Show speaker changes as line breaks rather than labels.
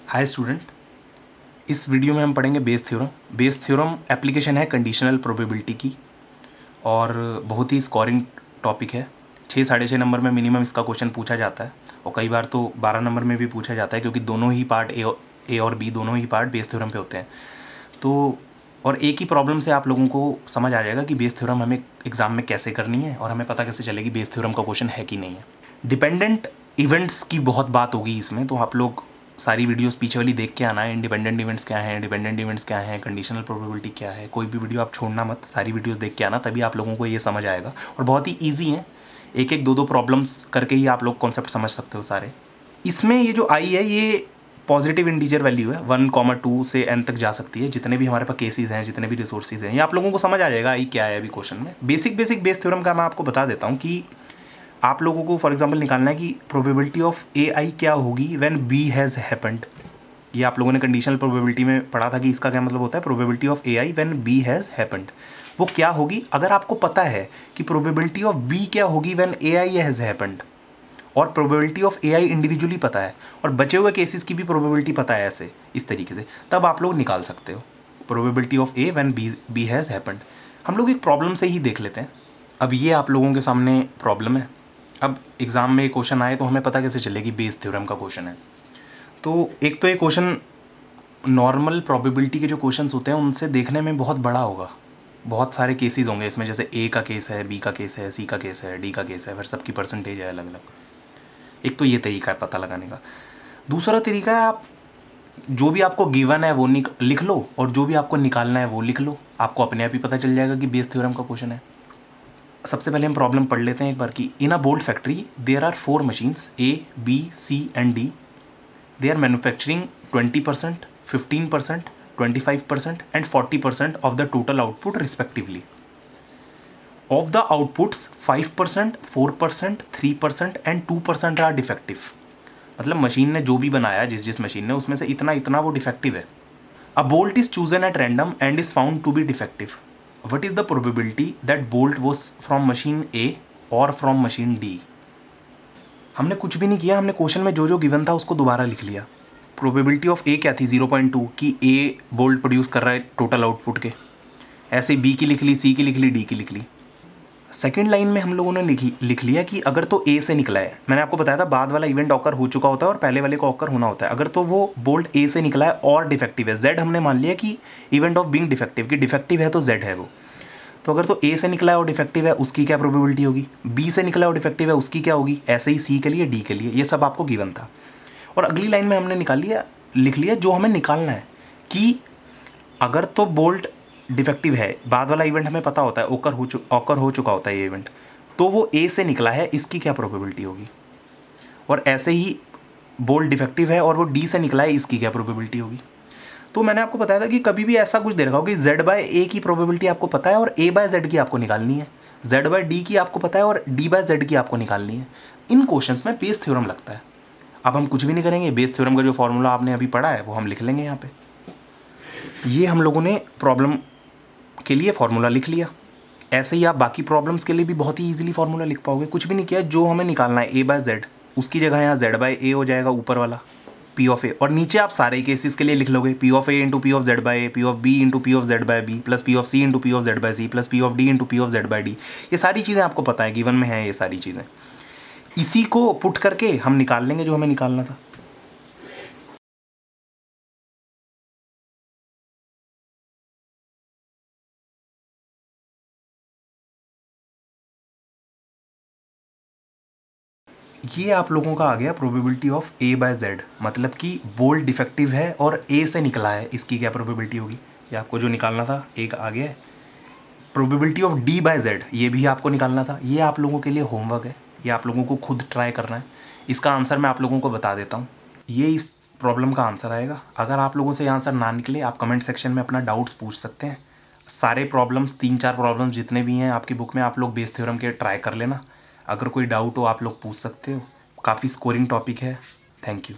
Hi student, इस video में हम पढ़ेंगे Bayes theorem. Bayes theorem application है कंडीशनल प्रोबेबिलिटी की और बहुत ही स्कोरिंग टॉपिक है। 6-6.5 नंबर में मिनिमम इसका क्वेश्चन पूछा जाता है और कई बार तो 12 नंबर में भी पूछा जाता है, क्योंकि दोनों ही पार्ट ए और बी दोनों ही पार्ट बेस थ्योरम पे होते हैं। तो और एक ही प्रॉब्लम से आप लोगों को समझ आ जाएगा कि बेस थ्योरम हमें एग्ज़ाम में कैसे करनी है और हमें पता कैसे चलेगी बेस थ्योरम का क्वेश्चन है कि नहीं है। डिपेंडेंट इवेंट्स की बहुत बात होगी इसमें, तो आप लोग सारी वीडियोस पीछे वाली देख के आना है। इंडिपेंडेंट इवेंट्स क्या हैं, डिपेंडेंट इवेंट्स क्या हैं, कंडीशनल प्रोबेबिलिटी क्या है, कोई भी वीडियो आप छोड़ना मत, सारी वीडियोस देख के आना, तभी आप लोगों को ये समझ आएगा। और बहुत ही ईजी है, एक एक दो प्रॉब्लम्स करके ही आप लोग कॉन्सेप्ट समझ सकते हो सारे। इसमें ये जो आई है ये पॉजिटिव इंटीजर वैल्यू है, 1,2 से n तक जा सकती है। जितने भी हमारे पास केसेस हैं, जितने भी रिसोर्सेज हैं, ये आप लोगों को समझ आ जाएगा आई क्या है अभी क्वेश्चन में। बेसिक बेस थ्योरम का मैं आपको बता देता हूँ कि आप लोगों को फॉर एग्जांपल निकालना है कि प्रोबेबिलिटी ऑफ ए आई क्या होगी व्हेन बी हैज़ हैपेंड। ये आप लोगों ने कंडीशनल प्रोबेबिलिटी में पढ़ा था कि इसका क्या मतलब होता है, probability of A I when B has happened. वो क्या होगी अगर आपको पता है कि प्रोबेबिलिटी ऑफ बी क्या होगी when A i has happened, और probability of A i individually पता है और बचे हुए केसेस की भी प्रोबेबिलिटी पता है, ऐसे इस तरीके से, तब आप लोग निकाल सकते हो probability of A when B has happened. हम लोग एक प्रॉब्लम से ही देख लेते हैं। अब ये आप लोगों के सामने प्रॉब्लम है। अब एग्ज़ाम में क्वेश्चन आए तो हमें पता कैसे चलेगी बेस थ्योरम का क्वेश्चन है। तो एक तो ये क्वेश्चन नॉर्मल प्रोबेबिलिटी के जो क्वेश्चंस होते हैं उनसे देखने में बहुत बड़ा होगा, बहुत सारे केसेस होंगे इसमें, जैसे ए का केस है, बी का केस है, सी का केस है, डी का केस है, फिर सबकी परसेंटेज है अलग अलग। एक तो ये तरीका है पता लगाने का। दूसरा तरीका है आप जो भी आपको गिवन है वो लिख लो और जो भी आपको निकालना है वो लिख लो, आपको अपने आप ही पता चल जाएगा कि बेस थ्योरम का क्वेश्चन है। सबसे पहले हम प्रॉब्लम पढ़ लेते हैं एक बार की। In a bolt factory there are 4 machines A B C and D. They are manufacturing 20%, 15%, 25% and 40% of the total output respectively. Of the outputs 5%, 4%, 3% and 2% are defective. मतलब मशीन ने जो भी बनाया, जिस मशीन ने, उसमें से इतना इतना वो डिफेक्टिव है। A bolt is chosen at random and is found to be defective. What is the probability that bolt was from machine A और from machine D? हमने कुछ भी नहीं किया, हमने क्वेश्चन में जो जो गिवन था उसको दोबारा लिख लिया। प्रोबेबिलिटी ऑफ ए क्या थी, 0.2, कि ए बोल्ट प्रोड्यूस कर रहा है टोटल आउटपुट के। ऐसे बी की लिख ली, सी की लिख ली, डी की लिख ली। सेकेंड लाइन में हम लोगों ने लिख लिया कि अगर तो ए से निकला है, मैंने आपको बताया था बाद वाला इवेंट ऑकर हो चुका होता है और पहले वाले को ऑकर होना होता है। अगर तो वो बोल्ट ए से निकला है और डिफेक्टिव है, जेड हमने मान लिया कि इवेंट ऑफ बीइंग डिफेक्टिव, कि डिफेक्टिव है तो जेड है वो। तो अगर तो ए से निकला है और डिफेक्टिव है उसकी क्या प्रोबेबिलिटी होगी, बी से निकला है और डिफेक्टिव है उसकी क्या होगी, ऐसे ही सी के लिए, डी के लिए। ये सब आपको गिवन था। और अगली लाइन में हमने लिख लिया जो हमें निकालना है कि अगर तो बोल्ट डिफेक्टिव है, बाद वाला इवेंट हमें पता होता है, ऑकर हो चुका होता है ये इवेंट, तो वो ए से निकला है, इसकी क्या प्रोबेबिलिटी होगी। और ऐसे ही बोल्ट डिफेक्टिव है और वो डी से निकला है, इसकी क्या प्रोबेबिलिटी होगी। तो मैंने आपको बताया था कि कभी भी ऐसा कुछ दे रखा हो कि z बाय ए की प्रोबेबिलिटी आपको पता है और a बाय जेड की आपको निकालनी है, z बाय डी की आपको पता है और d बाय जेड की आपको निकालनी है। इन क्वेश्चंस में बेस थ्योरम लगता है। अब हम कुछ भी नहीं करेंगे, बेस थ्योरम का जो फॉर्मूला आपने अभी पढ़ा है वो हम लिख लेंगे यहाँ पे। ये हम लोगों ने प्रॉब्लम के लिए फॉर्मूला लिख लिया। ऐसे ही आप बाकी प्रॉब्लम्स के लिए भी बहुत ही ईजिली फॉर्मूला लिख पाओगे। कुछ भी नहीं किया, जो हमें निकालना है a बाय जेड, उसकी जगह यहाँ z बाय ए हो जाएगा ऊपर वाला पी ऑफ ए, और नीचे आप सारे केसेस के लिए लिख लोगे P of A into P of Z by A, P of B into P of Z by B, plus P of C into P of Z by C, plus P of D into P of Z by D. ये सारी चीज़ें आपको पता है, given में है ये सारी चीज़ें। इसी को पुट करके हम निकाल लेंगे जो हमें निकालना था। ये आप लोगों का आ गया probability of A by Z, मतलब कि बोल्ट डिफेक्टिव है और ए से निकला है, इसकी क्या प्रोबेबिलिटी होगी। ये आपको जो निकालना था एक आ गया है। Probability of D by Z, ये भी आपको निकालना था। ये आप लोगों के लिए होमवर्क है, ये आप लोगों को खुद ट्राई करना है। इसका आंसर मैं आप लोगों को बता देता हूँ, ये इस प्रॉब्लम का आंसर आएगा। अगर आप लोगों से आंसर ना निकले, आप कमेंट सेक्शन में अपना डाउट्स पूछ सकते हैं। सारे प्रॉब्लम्स, 3-4 प्रॉब्लम्स जितने भी हैं आपकी बुक में, आप लोग बेस थ्योरम के ट्राई कर लेना। अगर कोई डाउट हो आप लोग पूछ सकते हो। काफ़ी स्कोरिंग टॉपिक है। Thank you.